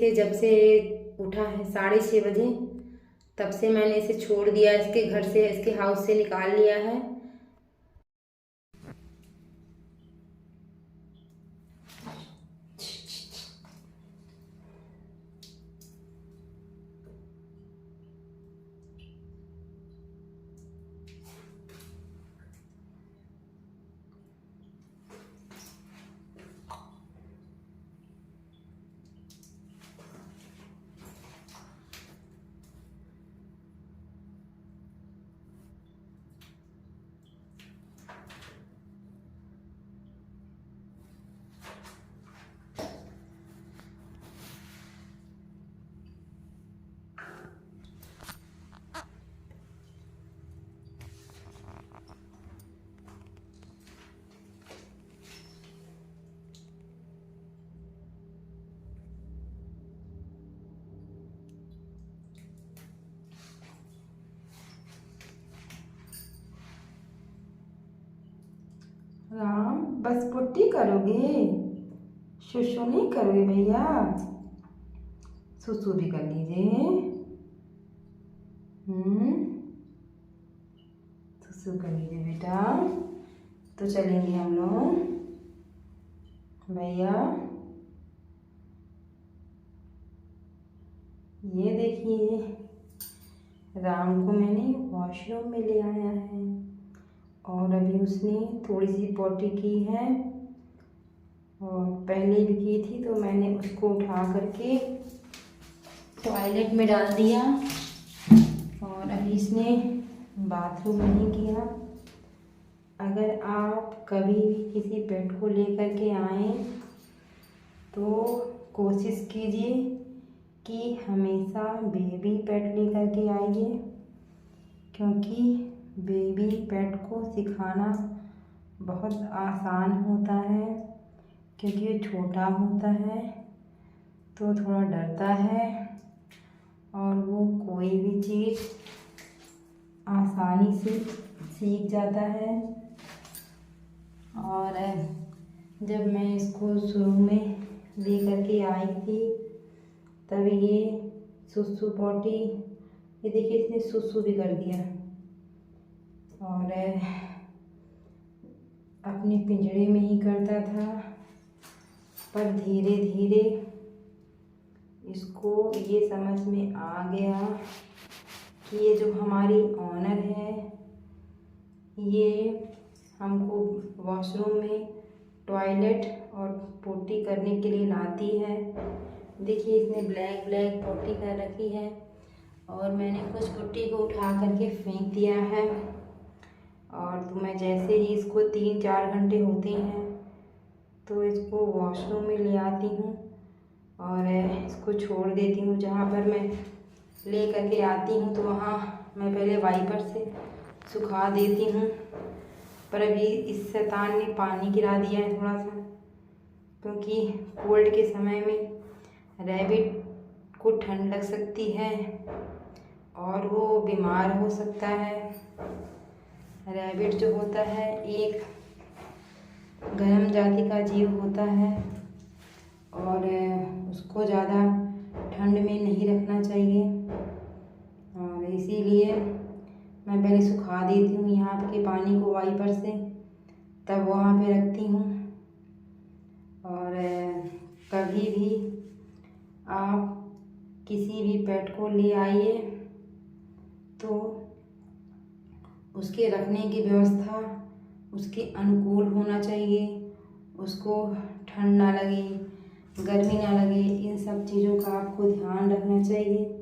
थे जब से उठा है 6:30 बजे, तब से मैंने इसे छोड़ दिया, इसके घर से, इसके हाउस से निकाल लिया है। राम, बस पुट्टी करोगे, शुशु नहीं करोगे भैया? सुसु भी कर लीजिए। सुसु कर लीजिए बेटा। तो चलेंगे हम लोग भैया। ये देखिए, राम को मैंने वॉशरूम में ले आया है और अभी उसने थोड़ी सी पॉटी की है और पहले भी की थी, तो मैंने उसको उठा करके टॉयलेट में डाल दिया और अभी इसने बाथरूम नहीं किया। अगर आप कभी भी किसी पेट को लेकर के आएँ तो कोशिश कीजिए कि हमेशा बेबी पेट लेकर के आइए, क्योंकि बेबी पेट को सिखाना बहुत आसान होता है, क्योंकि ये छोटा होता है तो थोड़ा डरता है और वो कोई भी चीज़ आसानी से सीख जाता है। और जब मैं इसको शुरू में ले करके आई थी तब ये सुसु पॉटी, ये देखिए इसने सुसु भी कर दिया और अपने पिंजरे में ही करता था, पर धीरे धीरे इसको ये समझ में आ गया कि ये जो हमारी ऑनर है ये हमको वॉशरूम में टॉयलेट और पोटी करने के लिए लाती है। देखिए इसने ब्लैक ब्लैक पोटी कर रखी है और मैंने कुछ पोटी को उठा करके फेंक दिया है। और तो मैं जैसे ही इसको 3-4 घंटे होते हैं तो इसको वॉशरूम में ले आती हूँ और इसको छोड़ देती हूँ। जहाँ पर मैं ले करके आती हूँ तो वहाँ मैं पहले वाइपर से सुखा देती हूँ, पर अभी इस शैतान ने पानी गिरा दिया है थोड़ा सा, क्योंकि कोल्ड के समय में रैबिट को ठंड लग सकती है और वो बीमार हो सकता है। रैबिट जो होता है एक गर्म जाति का जीव होता है और उसको ज़्यादा ठंड में नहीं रखना चाहिए और इसीलिए मैं पहले सुखा देती हूँ यहाँ के पानी को वाइपर से, तब वहाँ पे रखती हूँ। और कभी भी आप किसी भी पेट को ले आइए तो उसके रखने की व्यवस्था उसके अनुकूल होना चाहिए, उसको ठंड ना लगे, गर्मी ना लगे, इन सब चीज़ों का आपको ध्यान रखना चाहिए।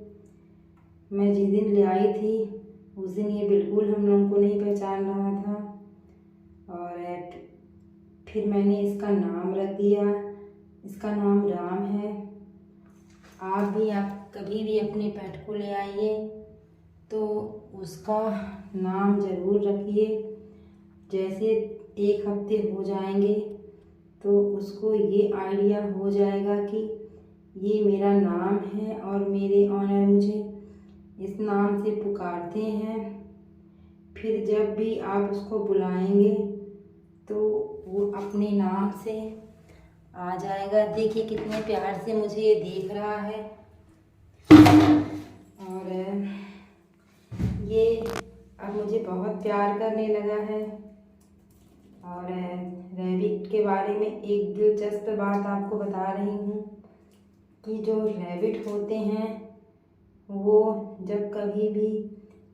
मैं जिस दिन ले आई थी उस दिन ये बिल्कुल हम लोगों को नहीं पहचान रहा था और फिर मैंने इसका नाम रख दिया। इसका नाम राम है। आप कभी भी अपने पेट को ले आइए तो उसका नाम ज़रूर रखिए। जैसे 1 हफ्ते हो जाएंगे तो उसको ये आइडिया हो जाएगा कि ये मेरा नाम है और मेरे ऑनर मुझे इस नाम से पुकारते हैं। फिर जब भी आप उसको बुलाएंगे तो वो अपने नाम से आ जाएगा। देखिए कितने प्यार से मुझे ये देख रहा है। और ये अब मुझे बहुत प्यार करने लगा है। और रैबिट के बारे में एक दिलचस्प बात आपको बता रही हूँ कि जो रैबिट होते हैं वो जब कभी भी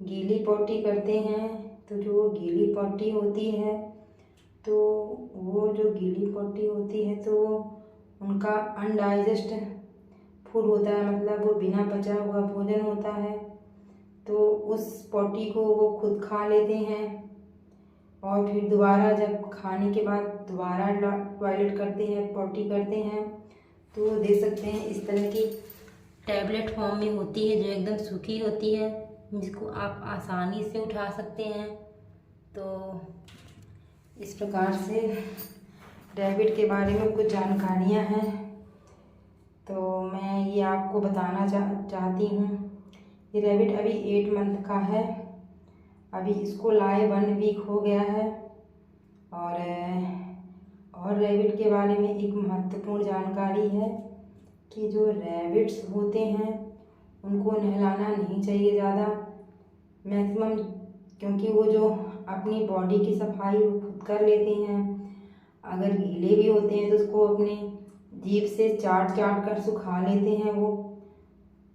गीली पॉटी करते हैं तो जो गीली पॉटी होती है तो वो जो गीली पॉटी होती है तो उनका अनडाइजेस्ट फूड होता है, मतलब वो बिना पचा हुआ भोजन होता है। तो उस पॉटी को वो खुद खा लेते हैं और फिर दोबारा जब खाने के बाद दोबारा टॉयलेट करते हैं, पॉटी करते हैं, तो देख सकते हैं इस तरह की टैबलेट फॉर्म में होती है जो एकदम सूखी होती है, जिसको आप आसानी से उठा सकते हैं। तो इस प्रकार से रैबिट के बारे में कुछ जानकारियाँ हैं, तो मैं ये आपको बताना चाहती हूँ। ये रैबिट अभी 8 मंथ का है, अभी इसको लाए 1 वीक हो गया है। और रैबिट के बारे में एक महत्वपूर्ण जानकारी है कि जो रैबिट्स होते हैं उनको नहलाना नहीं चाहिए ज़्यादा, मैक्सिमम, क्योंकि वो जो अपनी बॉडी की सफाई वो खुद कर लेते हैं। अगर गीले भी होते हैं तो उसको अपने जीभ से चाट चाट कर सुखा लेते हैं वो।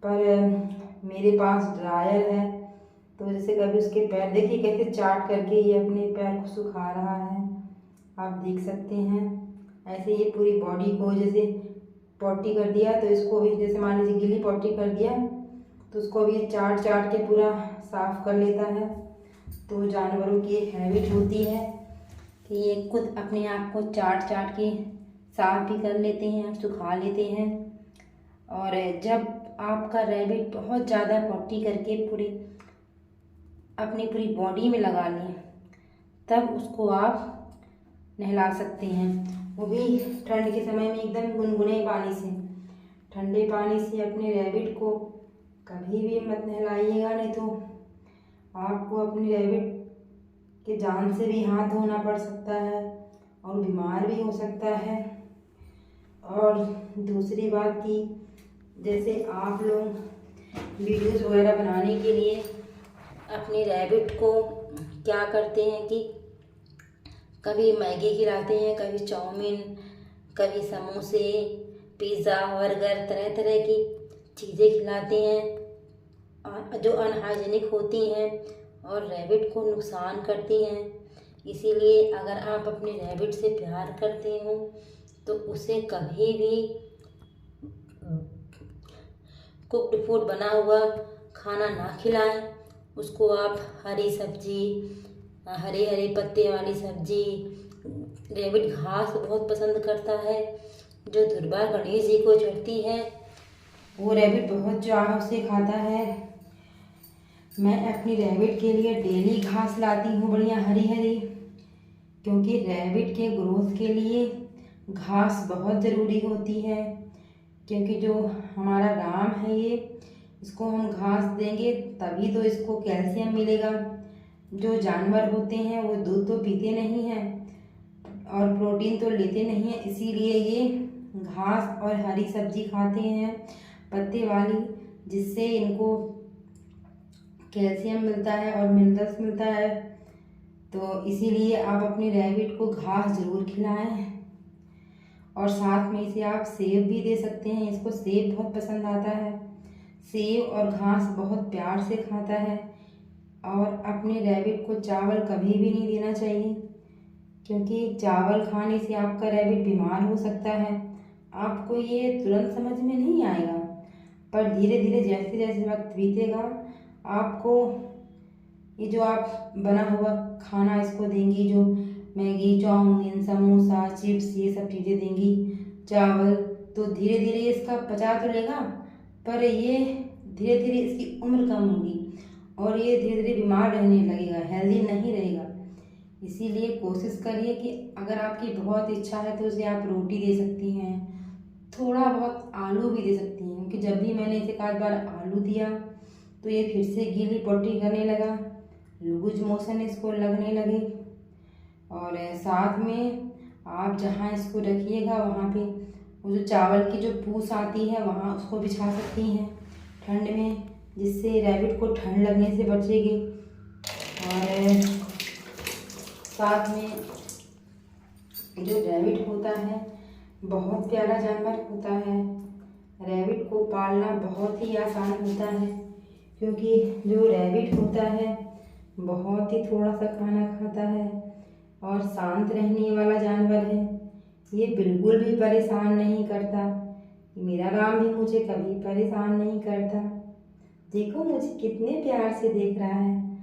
पर मेरे पास ड्रायर है तो जैसे कभी उसके पैर देखिए कैसे चाट करके ये अपने पैर को सुखा रहा है, आप देख सकते हैं। ऐसे ये पूरी बॉडी को जैसे पॉटी कर दिया तो इसको भी जैसे मान लीजिए गीली पॉटी कर दिया तो उसको भी चाट चाट के पूरा साफ कर लेता है। तो जानवरों की एक हैबिट होती है कि ये खुद अपने आप को चाट चाट के साफ भी कर लेते हैं, सुखा लेते हैं। और जब आपका रैबिट बहुत ज़्यादा पॉटी करके अपनी पूरी बॉडी में लगा लें तब उसको आप नहला सकते हैं, वो भी ठंड के समय में एकदम गुनगुने पानी से। ठंडे पानी से अपने रैबिट को कभी भी मत नहलाइएगा, नहीं तो आपको अपने रैबिट के जान से भी हाथ धोना पड़ सकता है और बीमार भी हो सकता है। और दूसरी बात कि जैसे आप लोग वीडियोस वगैरह बनाने के लिए अपने रैबिट को क्या करते हैं कि कभी मैगी खिलाते हैं, कभी चाउमीन, कभी समोसे, पिज़्ज़ा, बर्गर, तरह तरह की चीज़ें खिलाते हैं जो अनहाइजीनिक होती हैं और रैबिट को नुकसान करती हैं। इसीलिए अगर आप अपने रैबिट से प्यार करते हो तो उसे कभी भी कुक्ड फूड बना हुआ खाना ना खिलाएं। उसको आप हरी सब्जी, हरे हरे पत्ते वाली सब्जी, रैबिट घास बहुत पसंद करता है जो दुर्गा गणेश जी को चढ़ती है, वो रैबिट बहुत चाव से खाता है। मैं अपनी रैबिट के लिए डेली घास लाती हूँ बढ़िया हरी हरी, क्योंकि रैबिट के ग्रोथ के लिए घास बहुत ज़रूरी होती है। क्योंकि जो हमारा राम है ये, इसको हम घास देंगे तभी तो इसको कैल्शियम मिलेगा। जो जानवर होते हैं वो दूध तो पीते नहीं हैं और प्रोटीन तो लेते नहीं हैं, इसीलिए ये घास और हरी सब्जी खाते हैं पत्ते वाली, जिससे इनको कैल्शियम मिलता है और मिनरल्स मिलता है। तो इसीलिए आप अपने रैबिट को घास ज़रूर खिलाएं। और साथ में इसे आप सेब भी दे सकते हैं, इसको सेब बहुत पसंद आता है। सेब और घास बहुत प्यार से खाता है। और अपने रैबिट को चावल कभी भी नहीं देना चाहिए, क्योंकि चावल खाने से आपका रैबिट बीमार हो सकता है। आपको ये तुरंत समझ में नहीं आएगा, पर धीरे धीरे जैसे जैसे वक्त बीतेगा आपको ये जो आप बना हुआ खाना इसको देंगी, जो मैगी, चाउमीन, समोसा, चिप्स, ये सब चीज़ें देंगी, चावल, तो धीरे धीरे इसका पचा तो लेगा, पर ये धीरे धीरे इसकी उम्र कम होगी और ये धीरे धीरे बीमार रहने लगेगा, हेल्दी नहीं रहेगा। इसीलिए कोशिश करिए कि अगर आपकी बहुत इच्छा है तो उसे आप रोटी दे सकती हैं, थोड़ा बहुत आलू भी दे सकती हैं। क्योंकि जब भी मैंने इसे एक बार आलू दिया तो ये फिर से गीली पॉटी करने लगा, लूज मोशन इसको लगने लगे। और साथ में आप जहाँ इसको रखिएगा वहाँ पे वो जो चावल की जो पूस आती है वहाँ उसको बिछा सकती हैं ठंड में, जिससे रैबिट को ठंड लगने से बचेगी। और साथ में जो रैबिट होता है बहुत प्यारा जानवर होता है। रैबिट को पालना बहुत ही आसान होता है, क्योंकि जो रैबिट होता है बहुत ही थोड़ा सा खाना खाता है और शांत रहने वाला जानवर है। ये बिल्कुल भी परेशान नहीं करता। मेरा राम भी मुझे कभी परेशान नहीं करता। देखो मुझे कितने प्यार से देख रहा है,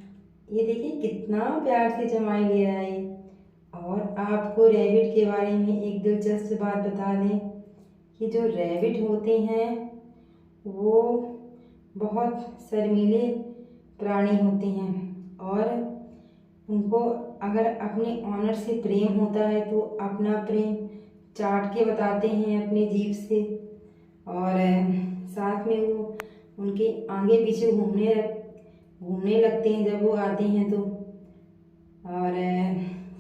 ये देखिए कितना प्यार से जमाई ले रहा है। और आपको रैबिट के बारे में एक दिलचस्प बात बता दें कि जो रैबिट होते हैं वो बहुत शर्मीले प्राणी होते हैं और उनको अगर अपने ऑनर से प्रेम होता है तो अपना प्रेम चाट के बताते हैं अपने जीभ से। और साथ में वो उनके आगे पीछे घूमने लगते हैं जब वो आते हैं तो। और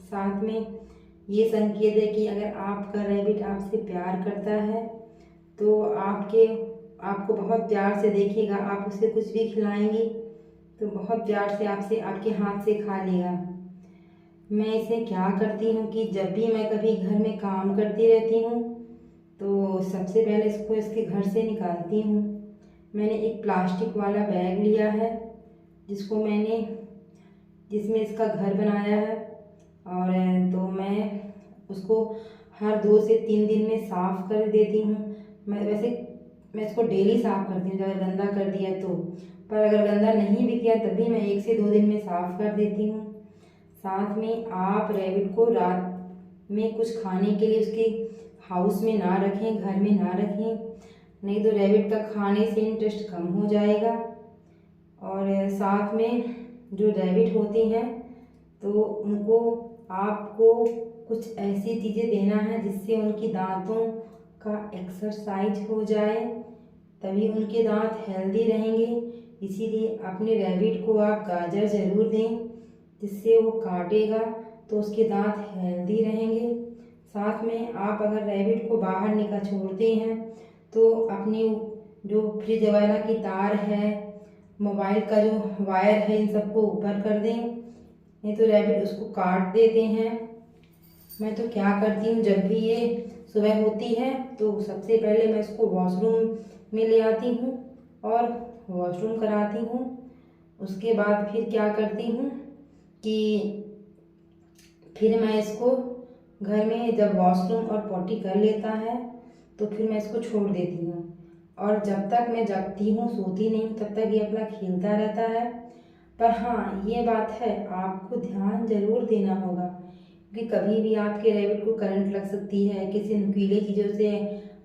साथ में ये संकेत है कि अगर आपका रैबिट आपसे प्यार करता है तो आपको बहुत प्यार से देखेगा। आप उसे कुछ भी खिलाएंगी तो बहुत प्यार से आपसे आपके हाथ से खा लेगा। मैं इसे क्या करती हूँ कि जब भी मैं कभी घर में काम करती रहती हूँ तो सबसे पहले इसको इसके घर से निकालती हूँ। मैंने एक प्लास्टिक वाला बैग लिया है जिसमें इसका घर बनाया है। और तो मैं उसको हर 2 से 3 दिन में साफ़ कर देती हूँ। मैं इसको डेली साफ़ करती हूँ अगर गंदा कर दिया तो, पर अगर गंदा नहीं भी किया तभी मैं 1 से 2 दिन में साफ़ कर देती हूँ। साथ में आप रैबिट को रात में कुछ खाने के लिए उसके हाउस में ना रखें, घर में ना रखें, नहीं तो रैबिट का खाने से इंटरेस्ट कम हो जाएगा। और साथ में जो रैबिट होती हैं तो उनको आपको कुछ ऐसी चीज़ें देना है जिससे उनकी दांतों का एक्सरसाइज हो जाए, तभी उनके दांत हेल्दी रहेंगे। इसीलिए अपने रैबिट को आप गाजर ज़रूर दें, जिससे वो काटेगा तो उसके दांत हेल्दी रहेंगे। साथ में आप अगर रैबिट को बाहर निकाल छोड़ते हैं तो अपनी जो फ्रिज वगैरह की तार है, मोबाइल का जो वायर है, इन सबको ऊपर कर दें, नहीं तो रैबिट उसको काट देते हैं। मैं तो क्या करती हूँ, जब भी ये सुबह होती है तो सबसे पहले मैं इसको वॉशरूम में ले आती हूँ और वॉशरूम कराती हूँ। उसके बाद फिर क्या करती हूँ कि फिर मैं इसको घर में जब वॉशरूम और पॉटी कर लेता है तो फिर मैं इसको छोड़ देती हूँ। और जब तक मैं जगती हूँ, सोती नहीं, तब तक ये अपना खेलता रहता है। पर हाँ, ये बात है, आपको ध्यान ज़रूर देना होगा क्योंकि कभी भी आपके रैबिट को करंट लग सकती है, किसी नुकीले चीज़ों से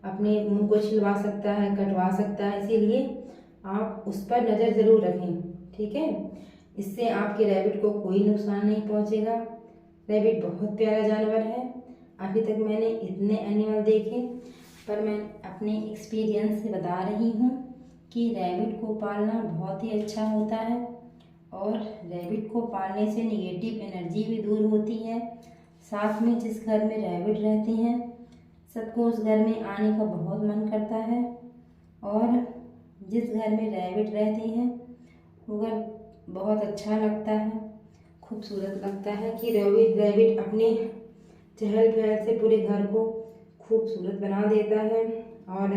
अपने मुंह को छिलवा सकता है, कटवा सकता है। इसीलिए आप उस पर नज़र ज़रूर रखें, ठीक है। इससे आपके रैबिट को कोई नुकसान नहीं पहुंचेगा। रैबिट बहुत प्यारा जानवर है। अभी तक मैंने इतने एनिमल देखे, पर मैं अपने एक्सपीरियंस से बता रही हूँ कि रैबिट को पालना बहुत ही अच्छा होता है और रैबिट को पालने से नेगेटिव एनर्जी भी दूर होती है। साथ में जिस घर में रैबिट रहते हैं सबको उस घर में आने का बहुत मन करता है और जिस घर में रैबिट रहते हैं वो घर बहुत अच्छा लगता है, खूबसूरत लगता है कि रैबिट अपने चहल पहल से पूरे घर को खूबसूरत बना देता है। और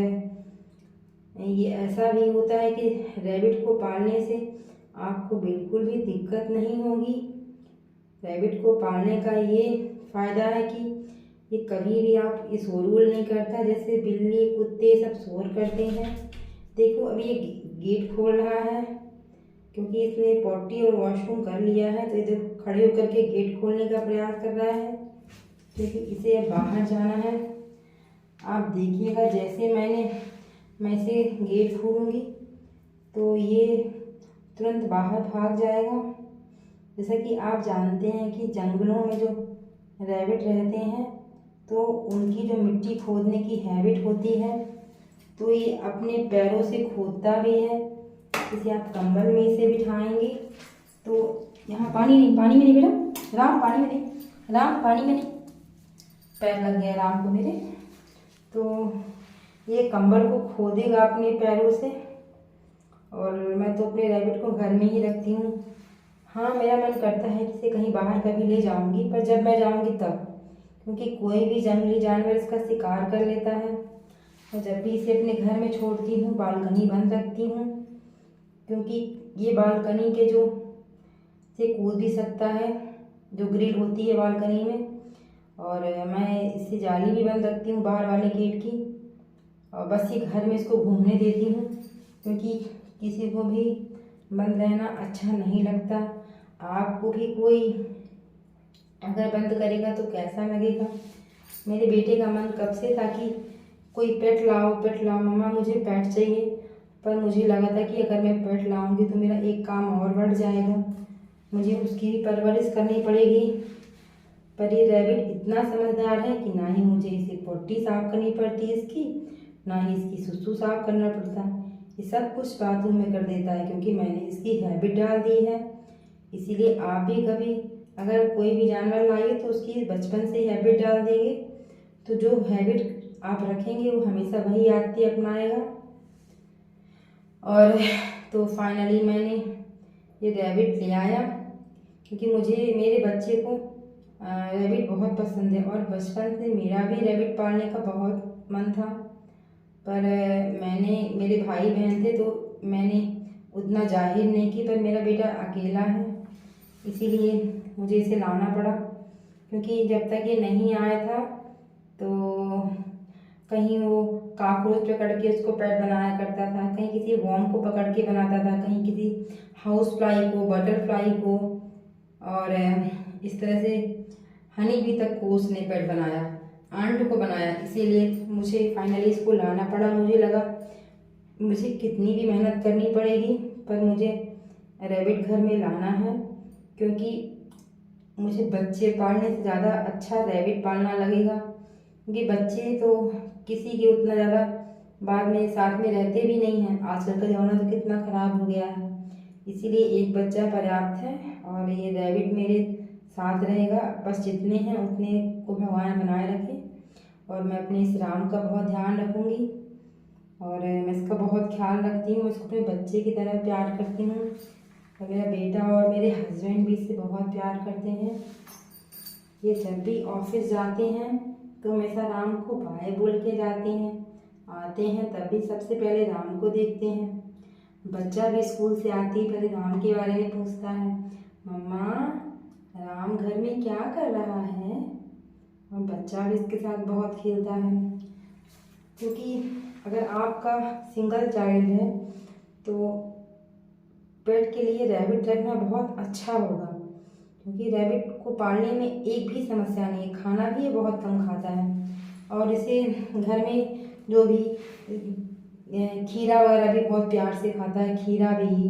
ये ऐसा भी होता है कि रैबिट को पालने से आपको बिल्कुल भी दिक्कत नहीं होगी। रैबिट को पालने का ये फ़ायदा है कि ये कभी भी आप ये शोरगुल नहीं करता, जैसे बिल्ली कुत्ते सब शोर करते हैं। देखो अभी ये गेट खोल रहा है क्योंकि इसने पॉटी और वॉशरूम कर लिया है, तो इधर खड़े होकर के गेट खोलने का प्रयास कर रहा है क्योंकि इसे अब बाहर जाना है। आप देखिएगा जैसे मैं इसे गेट खोलूँगी तो ये तुरंत बाहर भाग जाएगा। जैसा कि आप जानते हैं कि जंगलों में जो रैबिट रहते हैं तो उनकी जो मिट्टी खोदने की हैबिट होती है, तो ये अपने पैरों से खोदता भी है। जैसे आप कंबल में इसे बिठाएंगे तो यहाँ पानी में नहीं बेटा, राम पानी में नहीं, राम पानी में नहीं, पैर लग गया राम को मेरे, तो ये कंबल को खोदेगा अपने पैरों से। और मैं तो अपने रैबिट को घर में ही रखती हूँ। हाँ, मेरा मन करता है कि इसे कहीं बाहर कभी ले जाऊंगी, पर जब मैं जाऊंगी तब, क्योंकि कोई भी जंगली जानवर इसका शिकार कर लेता है। और जब भी इसे अपने घर में छोड़ती हूँ बालकनी बंद रखती हूँ, क्योंकि ये बालकनी के जो से कूद भी सकता है, जो ग्रिल होती है बालकनी में। और मैं इससे जाली भी बंद रखती हूँ बाहर वाले गेट की। और बस ये घर में इसको घूमने देती हूँ, क्योंकि किसी को भी बंद रहना अच्छा नहीं लगता। आपको भी कोई अगर बंद करेगा तो कैसा लगेगा। मेरे बेटे का मन कब से था कि कोई पेट लाओ पेट लाओ, मम्मा मुझे पेट चाहिए। पर मुझे लगा था कि अगर मैं पेट लाऊंगी तो मेरा एक काम और बढ़ जाएगा, मुझे उसकी भी परवरिश करनी पड़ेगी। पर ये रैबिट इतना समझदार है कि ना ही मुझे इसे पोटी साफ करनी पड़ती है इसकी, ना ही इसकी सुसु साफ करना पड़ता। ये सब कुछ बाथरूम में कर देता है, क्योंकि मैंने इसकी हैबिट डाल दी है। इसीलिए आप भी कभी अगर कोई भी जानवर लाइए तो उसकी बचपन से ही हैबिट डाल देंगे, तो जो हैबिट आप रखेंगे वो हमेशा वही आदतें अपनाएगा। और तो फाइनली मैंने ये रैबिट ले आया, क्योंकि मुझे मेरे बच्चे को रैबिट बहुत पसंद है। और बचपन से मेरा भी रैबिट पालने का बहुत मन था, पर मैंने मेरे भाई बहन थे तो मैंने उतना जाहिर नहीं की। पर मेरा बेटा अकेला है, इसीलिए मुझे इसे लाना पड़ा। क्योंकि जब तक ये नहीं आया था तो कहीं वो काकरोच पकड़ के उसको पेट बनाया करता था, कहीं किसी वर्म को पकड़ के बनाता था, कहीं किसी हाउस फ्लाई को, बटरफ्लाई को, और इस तरह से हनी बी तक को उसने पेट बनाया, आंट को बनाया। इसीलिए मुझे फाइनली इसको लाना पड़ा। मुझे लगा मुझे कितनी भी मेहनत करनी पड़ेगी पर मुझे रैबिट घर में लाना है, क्योंकि मुझे बच्चे पालने से ज़्यादा अच्छा रैबिट पालना लगेगा। क्योंकि बच्चे तो किसी के उतना ज़्यादा बाद में साथ में रहते भी नहीं हैं। आजकल का ज़माना तो कितना ख़राब हो गया है, इसीलिए एक बच्चा पर्याप्त है। और ये रैबिट मेरे साथ रहेगा, बस जितने हैं उतने को भगवान बनाए रखे। और मैं अपने इस राम का बहुत ध्यान रखूँगी, और मैं इसका बहुत ख्याल रखती हूँ। मैं इसको अपने बच्चे की तरह प्यार करती हूँ, और मेरा बेटा और मेरे हस्बैंड भी इससे बहुत प्यार करते हैं। ये जब भी ऑफिस जाते हैं तो हमेशा राम को बाय बोल के जाते हैं, आते हैं तब भी सबसे पहले राम को देखते हैं। बच्चा भी स्कूल से आते ही पहले राम के बारे में पूछता है, मम्मा राम घर में क्या कर रहा है। और बच्चा भी इसके साथ बहुत खेलता है। क्योंकि अगर आपका सिंगल चाइल्ड है तो पेट के लिए रैबिट रखना बहुत अच्छा होगा, क्योंकि रैबिट को पालने में एक भी समस्या नहीं है, खाना भी ये बहुत कम खाता है। और इसे घर में जो भी खीरा वगैरह भी बहुत प्यार से खाता है, खीरा भी।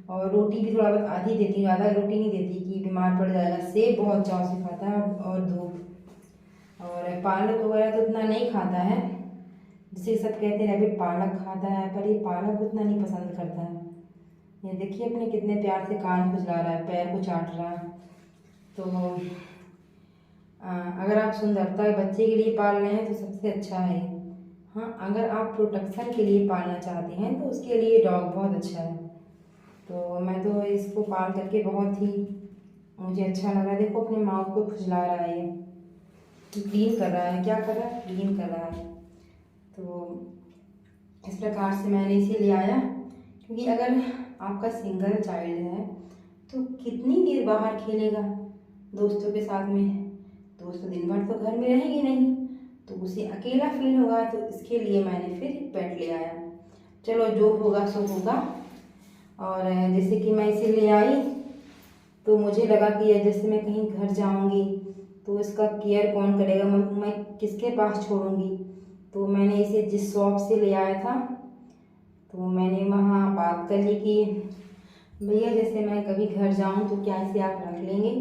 और रोटी भी थोड़ा बहुत आधी देती हूँ, ज़्यादा रोटी नहीं देती कि बीमार पड़ जाएगा। सेब बहुत चाव से खाता है, और दूध। और पालक वगैरह तो उतना नहीं खाता है, जिसे सब कहते हैं रैबिट पालक खाता है, पर ये पालक उतना नहीं पसंद करता है। ये देखिए अपने कितने प्यार से कान खुजला रहा है, पैर को चाट रहा है। तो अगर आप सुंदरता बच्चे के लिए पाल रहे हैं तो सबसे अच्छा है। हाँ, अगर आप प्रोटेक्शन के लिए पालना चाहते हैं तो उसके लिए डॉग बहुत अच्छा है। तो मैं तो इसको पाल करके बहुत ही मुझे अच्छा लगा। देखो अपने माउथ को खुजला रहा है, ये क्लीन कर रहा है। क्या कर रहा है? क्लीन कर रहा है। तो इस प्रकार से मैंने इसे ले आया, क्योंकि अगर आपका सिंगल चाइल्ड है तो कितनी देर बाहर खेलेगा दोस्तों के साथ में। दोस्त दिन भर तो घर में रहेंगे नहीं, तो उसे अकेला फील होगा। तो इसके लिए मैंने फिर पेट ले आया। चलो जो होगा सो होगा। और जैसे कि मैं इसे ले आई तो मुझे लगा कि जैसे मैं कहीं घर जाऊंगी तो इसका केयर कौन करेगा, मैं किसके पास छोड़ूंगी। तो मैंने इसे जिस शॉप से ले आया था तो मैंने वहाँ बात कर ली कि भैया जैसे मैं कभी घर जाऊँ तो क्या इसे आप रख लेंगे।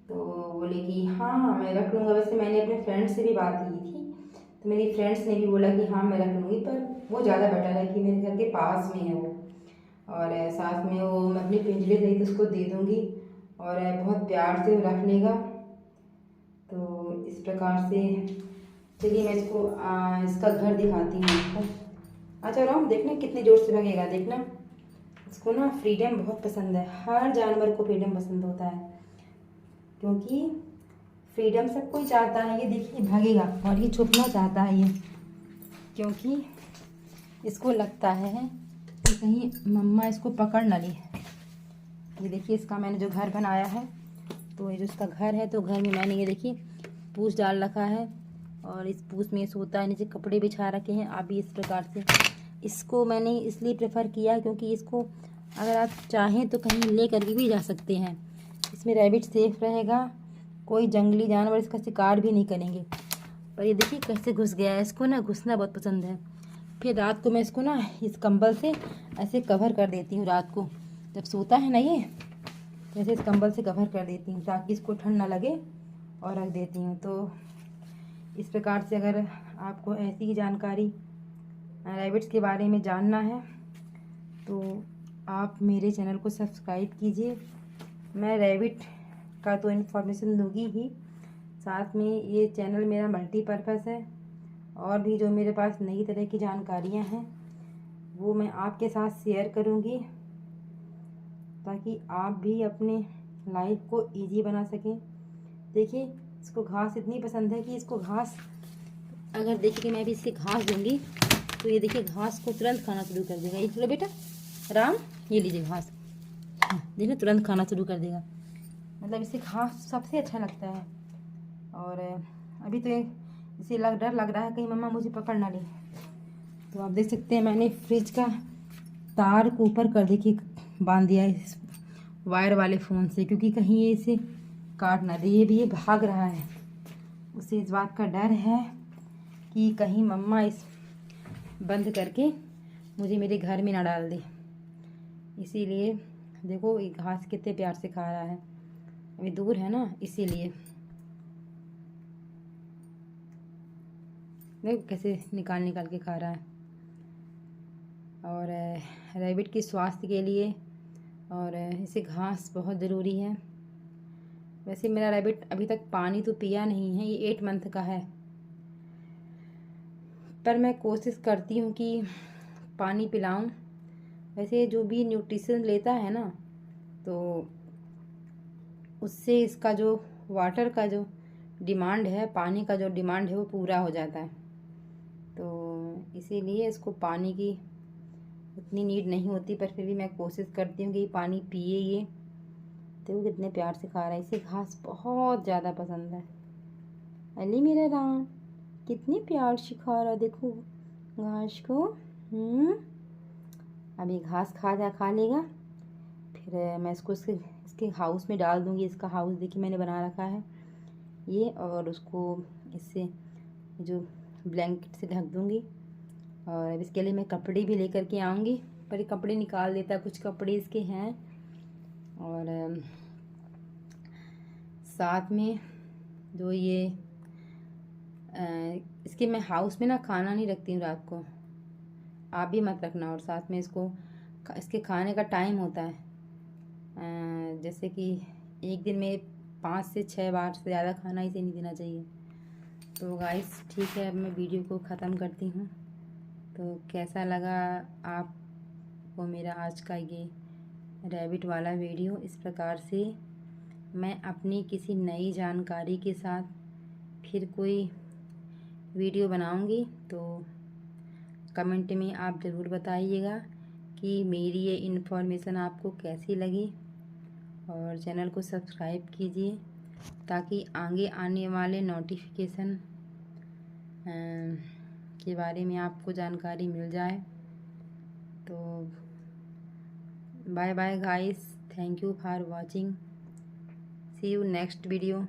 तो बोले कि हाँ मैं रख लूँगा। वैसे मैंने अपने फ्रेंड से भी बात की थी, तो मेरी फ्रेंड्स ने भी बोला कि हाँ मैं रख लूँगी, पर वो ज़्यादा बेटर है कि मेरे घर के पास में है वो, और साथ में वो मैं अपनी पिंजरे सहित उसको दे दूँगी और बहुत प्यार से वो रख लेगा। तो इस प्रकार से। चलिए मैं इसको इसका घर दिखाती हूँ आपको। अच्छा राम, देखना कितने जोर से भगेगा, देखना। इसको ना फ्रीडम बहुत पसंद है, हर जानवर को फ्रीडम पसंद होता है, क्योंकि फ्रीडम सब कोई चाहता है। ये देखिए भागेगा और ये छुपना चाहता है ये, क्योंकि इसको लगता है कि कहीं मम्मा इसको पकड़ ना ले। ये देखिए इसका मैंने जो घर बनाया है, तो ये जो इसका घर है, तो घर में मैंने ये देखिए पूछ डाल रखा है और इस पूछ में सोता है, नीचे कपड़े बिछा रखे हैं। अभी इस प्रकार से इसको मैंने इसलिए प्रेफर किया क्योंकि इसको अगर आप चाहें तो कहीं ले करके भी जा सकते हैं। इसमें रैबिट सेफ रहेगा, कोई जंगली जानवर इसका शिकार भी नहीं करेंगे। पर ये देखिए कैसे घुस गया है, इसको ना घुसना बहुत पसंद है। फिर रात को मैं इसको ना इस कंबल से ऐसे कवर कर देती हूँ, रात को जब सोता है ना ये, तो ऐसे इस कंबल से कवर कर देती हूँ ताकि इसको ठंड ना लगे और रख देती हूँ। तो इस प्रकार से अगर आपको ऐसी ही जानकारी रैबिट्स के बारे में जानना है तो आप मेरे चैनल को सब्सक्राइब कीजिए। मैं रैबिट का तो इन्फॉर्मेशन दूंगी ही, साथ में ये चैनल मेरा मल्टीपर्पज़ है और भी जो मेरे पास नई तरह की जानकारियाँ हैं वो मैं आपके साथ शेयर करूँगी, ताकि आप भी अपने लाइफ को इजी बना सकें। देखिए इसको घास इतनी पसंद है कि इसको घास अगर देखिए कि मैं भी इससे घास दूंगी तो ये देखिए घास को तुरंत खाना शुरू कर देगा। ये चलो बेटा राम, ये लीजिए घास, देखिए तुरंत खाना शुरू कर देगा। मतलब इसे घास सबसे अच्छा लगता है। और अभी तो इसे डर लग रहा है कहीं मम्मा मुझे पकड़ ना ले। तो आप देख सकते हैं मैंने फ्रिज का तार को ऊपर कर देखिए बांध दिया है इस वायर वाले फ़ोन से, क्योंकि कहीं ये इसे काट ना दे। ये भी ये भाग रहा है, उसे इस बात का डर है कि कहीं मम्मा इस बंद करके मुझे मेरे घर में ना डाल दे। इसीलिए देखो ये घास कितने प्यार से खा रहा है, अभी दूर है ना इसीलिए। देखो कैसे निकाल निकाल के खा रहा है। और रैबिट की स्वास्थ्य के लिए और इसे घास बहुत ज़रूरी है। वैसे मेरा रैबिट अभी तक पानी तो पिया नहीं है, ये 8 मंथ का है, पर मैं कोशिश करती हूँ कि पानी पिलाऊं। वैसे जो भी न्यूट्रिशन लेता है ना, तो उससे इसका जो वाटर का जो डिमांड है, पानी का जो डिमांड है वो पूरा हो जाता है। तो इसीलिए इसको पानी की उतनी नीड नहीं होती, पर फिर भी मैं कोशिश करती हूँ कि पानी पिए ये। तो वो कितने प्यार से खा रहा है, इसे घास बहुत ज़्यादा पसंद है। अली मेरा राम कितनी प्यार से खा रहा है, देखो घास को। अभी घास खा लेगा, फिर मैं इसको इसके हाउस में डाल दूँगी। इसका हाउस देखिए मैंने बना रखा है ये, और उसको इससे जो ब्लैंकेट से ढक दूँगी। और इसके लिए मैं कपड़े भी लेकर के आऊँगी, पर ये कपड़े निकाल देता है, कुछ कपड़े इसके हैं। और साथ में जो ये इसके मैं हाउस में ना खाना नहीं रखती हूँ रात को, आप भी मत रखना। और साथ में इसके खाने का टाइम होता है, जैसे कि एक दिन में 5 से 6 बार से ज़्यादा खाना इसे नहीं देना चाहिए। तो गाइस ठीक है, अब मैं वीडियो को ख़त्म करती हूँ। तो कैसा लगा आपको मेरा आज का ये रैबिट वाला वीडियो? इस प्रकार से मैं अपनी किसी नई जानकारी के साथ फिर कोई वीडियो बनाऊंगी, तो कमेंट में आप ज़रूर बताइएगा कि मेरी ये इन्फॉर्मेशन आपको कैसी लगी। और चैनल को सब्सक्राइब कीजिए ताकि आगे आने वाले नोटिफिकेशन के बारे में आपको जानकारी मिल जाए। तो bye bye guys, thank you for watching, see you next video.